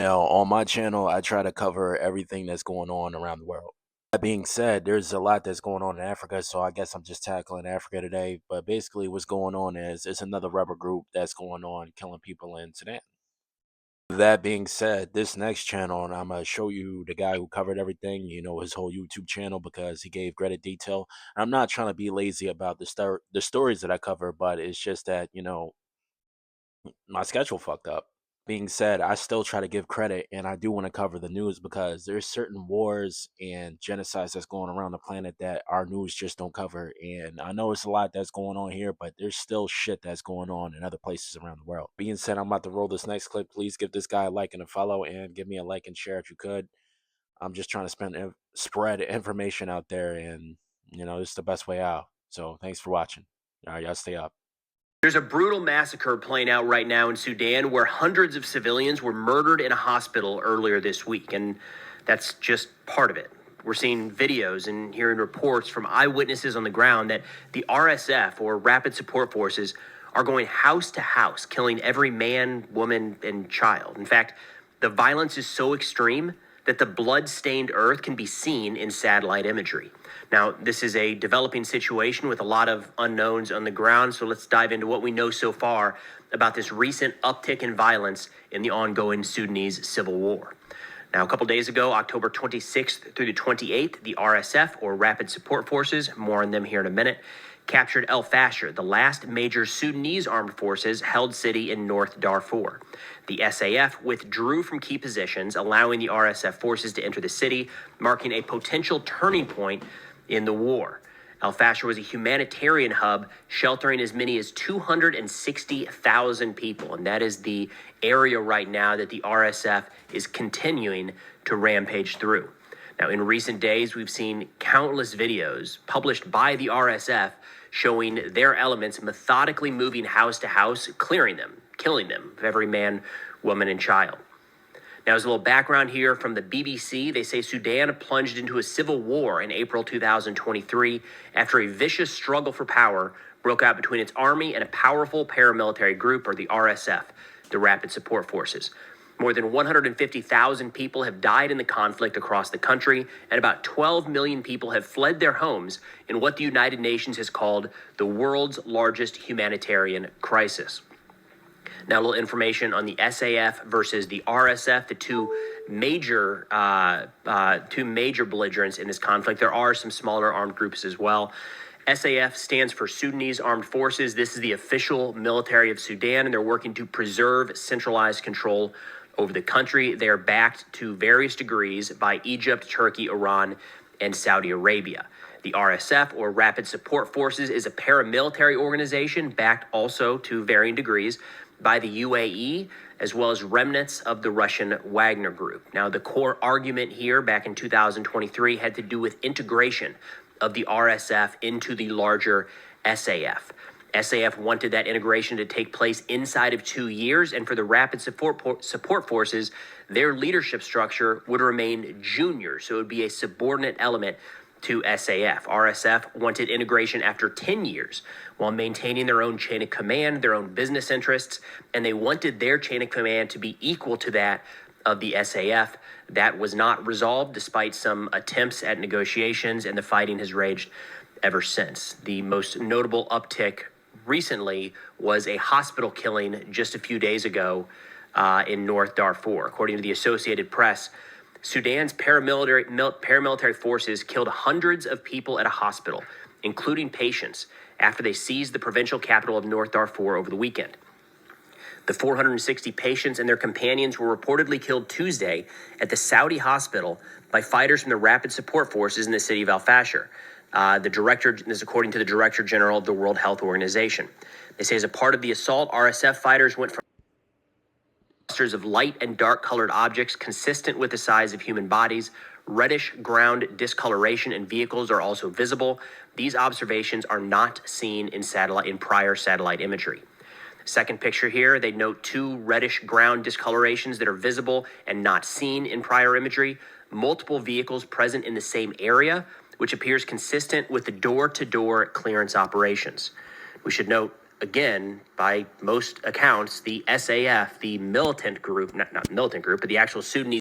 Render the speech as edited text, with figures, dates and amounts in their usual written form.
Now, on my channel, I try to cover everything that's going on around the world. That being said, there's a lot that's going on in Africa, so I guess I'm just tackling Africa today. But basically, what's going on is it's another rebel group that's going on killing people in Sudan. That being said, this next channel, and I'm gonna show you the guy who covered everything, his whole YouTube channel because he gave great detail. I'm not trying to be lazy about the stories that I cover, but it's just that, my schedule fucked up. Being said, I still try to give credit and I do want to cover the news because there's certain wars and genocides that's going around the planet that our news just don't cover. And I know it's a lot that's going on here, but there's still shit that's going on in other places around the world. Being said, I'm about to roll this next clip. Please give this guy a like and a follow and give me a like and share if you could. I'm just trying to spread information out there, and this is the best way out. So thanks for watching. All right, y'all stay up. There's a brutal massacre playing out right now in Sudan where hundreds of civilians were murdered in a hospital earlier this week, and that's just part of it. We're seeing videos and hearing reports from eyewitnesses on the ground that the RSF, or Rapid Support Forces, are going house to house, killing every man, woman, and child. In fact, the violence is so extreme that the blood-stained earth can be seen in satellite imagery. Now, this is a developing situation with a lot of unknowns on the ground, so let's dive into what we know so far about this recent uptick in violence in the ongoing Sudanese civil war. Now, a couple days ago, October 26th through the 28th, the RSF, or Rapid Support Forces, more on them here in a minute, captured El Fasher, the last major Sudanese armed forces held city in North Darfur. The SAF withdrew from key positions, allowing the RSF forces to enter the city, marking a potential turning point in the war. El Fasher was a humanitarian hub sheltering as many as 260,000 people, and that is the area right now that the RSF is continuing to rampage through. Now, in recent days, we've seen countless videos published by the RSF showing their elements methodically moving house to house, clearing them, killing them, of every man, woman, and child. Now, as a little background here from the BBC, they say Sudan plunged into a civil war in April 2023 after a vicious struggle for power broke out between its army and a powerful paramilitary group, or the RSF, the Rapid Support Forces. More than 150,000 people have died in the conflict across the country, and about 12 million people have fled their homes in what the United Nations has called the world's largest humanitarian crisis. Now, a little information on the SAF versus the RSF, the two major belligerents in this conflict. There are some smaller armed groups as well. SAF stands for Sudanese Armed Forces. This is the official military of Sudan, and they're working to preserve centralized control over the country. They are backed to various degrees by Egypt, Turkey, Iran, and Saudi Arabia. The RSF, or Rapid Support Forces, is a paramilitary organization backed also to varying degrees by the UAE, as well as remnants of the Russian Wagner Group. Now, the core argument here back in 2023 had to do with integration of the RSF into the larger SAF. SAF wanted that integration to take place inside of 2 years, and for the Rapid Support Forces, their leadership structure would remain junior, so it would be a subordinate element to SAF. RSF wanted integration after 10 years while maintaining their own chain of command, their own business interests, and they wanted their chain of command to be equal to that of the SAF. That was not resolved despite some attempts at negotiations, and the fighting has raged ever since. The most notable uptick recently was a hospital killing just a few days ago in North Darfur. According to the Associated Press, Sudan's paramilitary forces killed hundreds of people at a hospital, including patients, after they seized the provincial capital of North Darfur over the weekend. The 460 patients and their companions were reportedly killed Tuesday at the Saudi hospital by fighters from the Rapid Support Forces in the city of Al Fasher. This is according to the Director General of the World Health Organization. They say as a part of the assault, RSF fighters went from clusters of light and dark colored objects consistent with the size of human bodies. Reddish ground discoloration in vehicles are also visible. These observations are not seen in prior satellite imagery. Second picture here, they note two reddish ground discolorations that are visible and not seen in prior imagery. Multiple vehicles present in the same area, which appears consistent with the door-to-door clearance operations. We should note again, by most accounts, the SAF, the militant group, not militant group, but the actual Sudanese